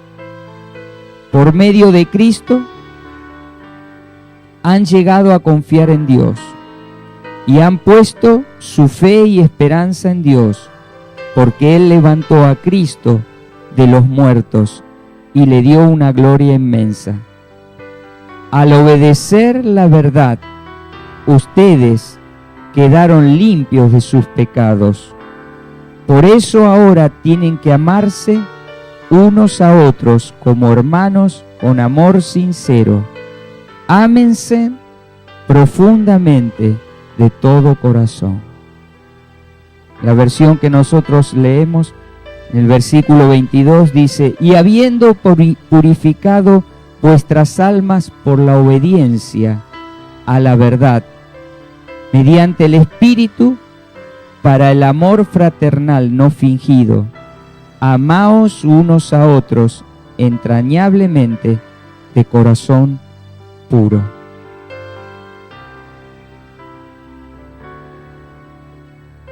Por medio de Cristo han llegado a confiar en Dios. y han puesto su fe y esperanza en Dios, porque Él levantó a Cristo de los muertos y le dio una gloria inmensa. Al obedecer la verdad, ustedes quedaron limpios de sus pecados. Por eso ahora tienen que amarse unos a otros como hermanos con amor sincero. Ámense profundamente de todo corazón. La versión que nosotros leemos en el versículo 22 dice: y habiendo purificado vuestras almas por la obediencia a la verdad, mediante el Espíritu, para el amor fraternal no fingido, amaos unos a otros entrañablemente de corazón puro.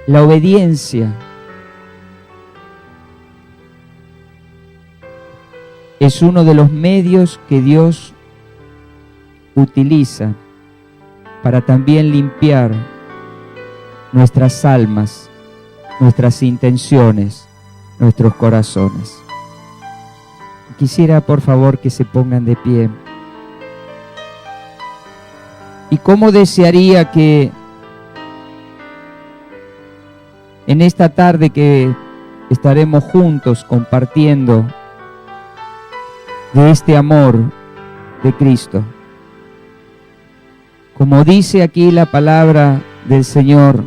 La obediencia es uno de los medios que Dios utiliza para también limpiar nuestras almas, nuestras intenciones, nuestros corazones. Quisiera, por favor, que se pongan de pie. Y cómo desearía que en esta tarde que estaremos juntos compartiendo de este amor de Cristo, como dice aquí la palabra del Señor,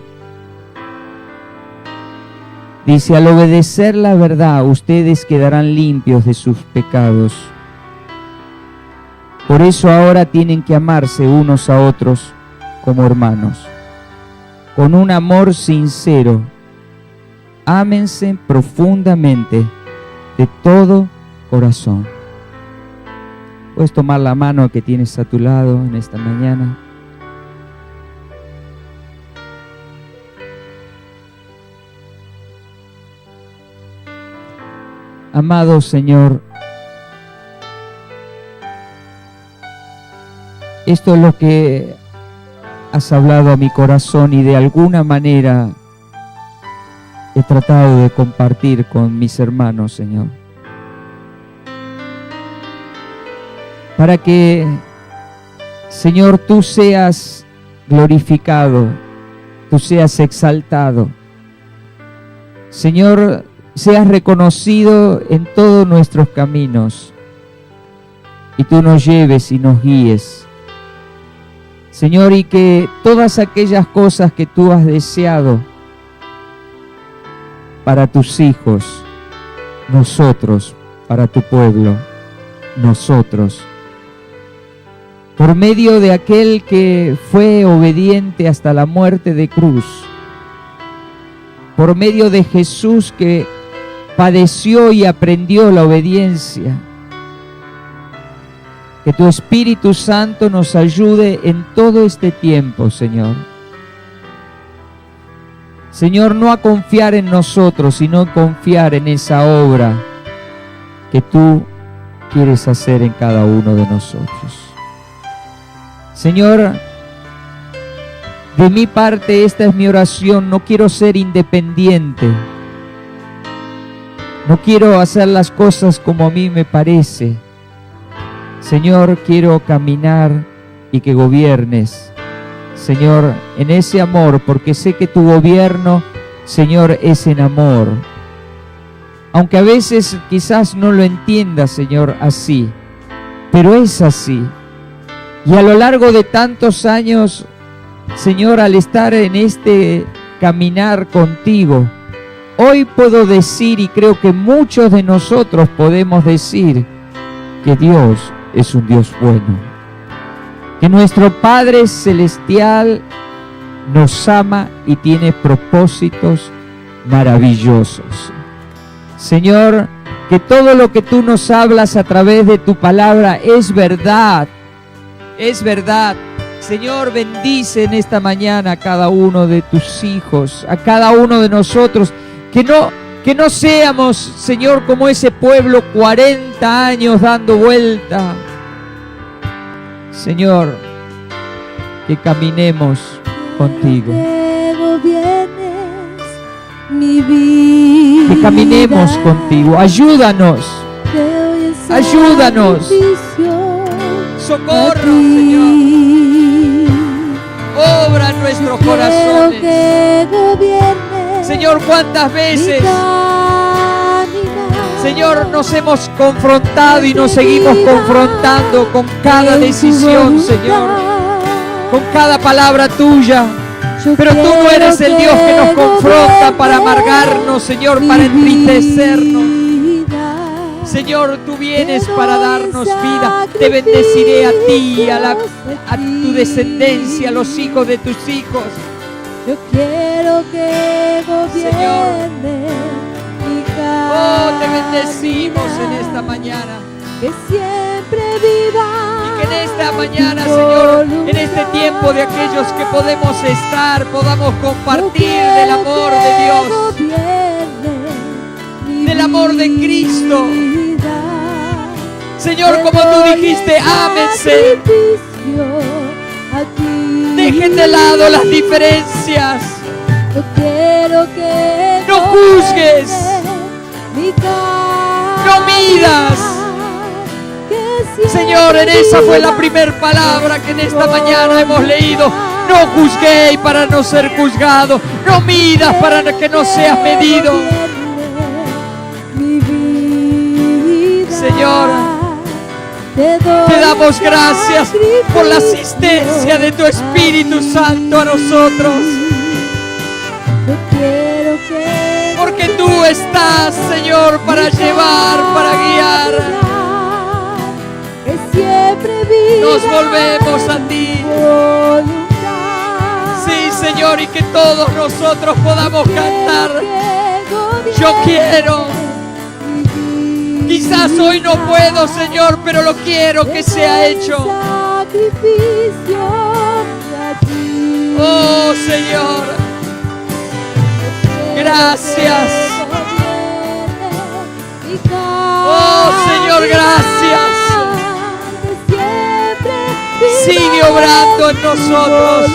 dice: al obedecer la verdad, ustedes quedarán limpios de sus pecados. Por eso ahora tienen que amarse unos a otros como hermanos, con un amor sincero. Ámense profundamente de todo corazón. Puedes tomar la mano que tienes a tu lado en esta mañana. Amado Señor, esto es lo que has hablado a mi corazón y de alguna manera he tratado de compartir con mis hermanos, Señor. Para que, Señor, tú seas glorificado, tú seas exaltado. Señor, seas reconocido en todos nuestros caminos y tú nos lleves y nos guíes. Señor, y que todas aquellas cosas que tú has deseado para tus hijos, nosotros, para tu pueblo, nosotros, por medio de aquel que fue obediente hasta la muerte de cruz, por medio de Jesús que padeció y aprendió la obediencia, que tu Espíritu Santo nos ayude en todo este tiempo, Señor. Señor, no a confiar en nosotros, sino a confiar en esa obra que tú quieres hacer en cada uno de nosotros. Señor, de mi parte esta es mi oración. No quiero ser independiente. No quiero hacer las cosas como a mí me parece. Señor, quiero caminar y que gobiernes, Señor, en ese amor, porque sé que tu gobierno, Señor, es en amor. Aunque a veces quizás no lo entiendas, Señor, así, pero es así. Y a lo largo de tantos años, Señor, al estar en este caminar contigo, hoy puedo decir, y creo que muchos de nosotros podemos decir, que Dios es un Dios bueno, que nuestro Padre Celestial nos ama y tiene propósitos maravillosos. Señor, que todo lo que tú nos hablas a través de tu palabra es verdad, es verdad. Señor, bendice en esta mañana a cada uno de tus hijos, a cada uno de nosotros, que no seamos, Señor, como ese pueblo 40 años dando vuelta. Señor, que caminemos contigo. Que gobiernes mi vida. Que caminemos contigo. Ayúdanos. Que hoy es Ayúdanos. sacrificio Socorro, a ti. Señor. Obra en nuestros Quiero corazones. que gobiernes Señor, ¿cuántas mi veces, caminar? Señor, nos hemos confrontado y nos seguimos confrontando con cada decisión, Señor, con cada palabra tuya? Pero tú no eres el Dios que nos confronta para amargarnos, Señor, para entristecernos. Señor, tú vienes para darnos vida. Te bendeciré a ti, a tu descendencia, a los hijos de tus hijos. Yo quiero que gobierne mi casa. Oh, te bendecimos en esta mañana. Que siempre viva. Y que en esta mañana, Señor, en este tiempo de aquellos que podemos estar, podamos compartir del amor de Dios, del amor de Cristo. Señor, como tú dijiste, ámense. Dejen de lado las diferencias. No juzgues. No midas. Señor, en esa fue la primera palabra que en esta mañana hemos leído. No juzguéis para no ser juzgado. No midas para que no seas medido. Señor, te damos gracias por la asistencia de tu Espíritu Santo a nosotros. Porque tú estás, Señor, para llevar, para guiar. Nos volvemos a ti. Sí, Señor, y que todos nosotros podamos cantar. Yo quiero. Quizás hoy no puedo, Señor, pero lo quiero que sea hecho. Oh, Señor. Gracias. Oh, Señor, gracias. Sigue obrando en nosotros.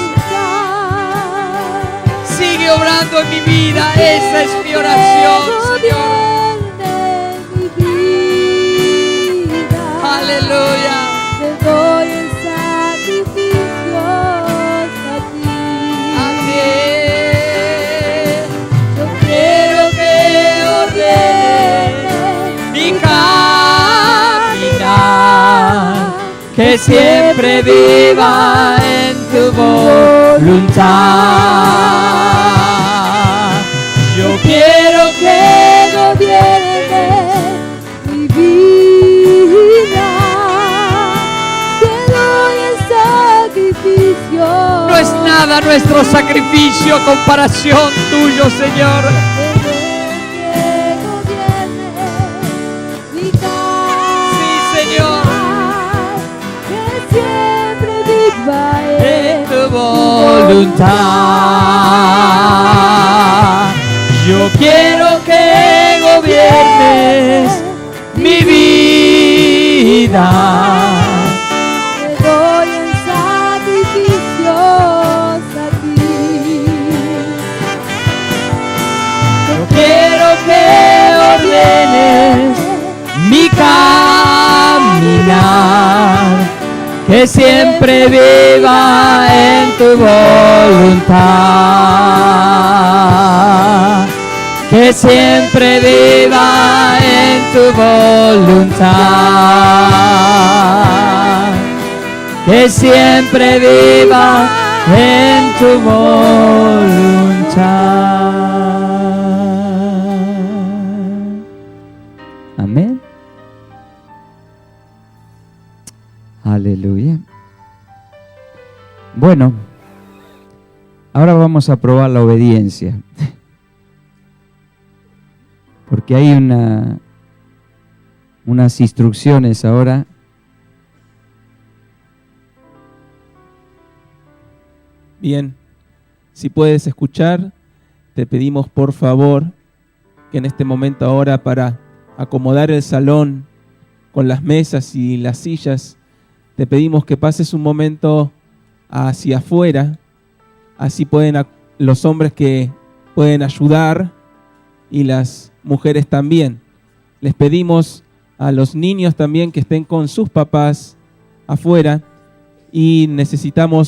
Sigue obrando en mi vida. Esa es mi oración, Señor. Aleluya. Te doy el sacrificio a ti. Yo quiero que ordenes mi caminar, Que siempre viva en tu voluntad. Yo quiero que gobierne mi vida. Te doy el sacrificio. No es nada nuestro sacrificio a comparación tuyo, Señor. En tu voluntad. Yo quiero que gobiernes mi vida. Te doy el sacrificio a ti. Yo quiero que ordenes mi caminar. Que siempre viva en tu voluntad. Que siempre viva en tu voluntad. Que siempre viva en tu voluntad. Amén. Aleluya. Bueno, ahora vamos a probar la obediencia. Porque hay unas instrucciones ahora. Bien, si puedes escuchar, te pedimos por favor que en este momento ahora, para acomodar el salón con las mesas y las sillas, te pedimos que pases un momento hacia afuera Así pueden los hombres que pueden ayudar y las mujeres también. Les pedimos a los niños también que estén con sus papás afuera y necesitamos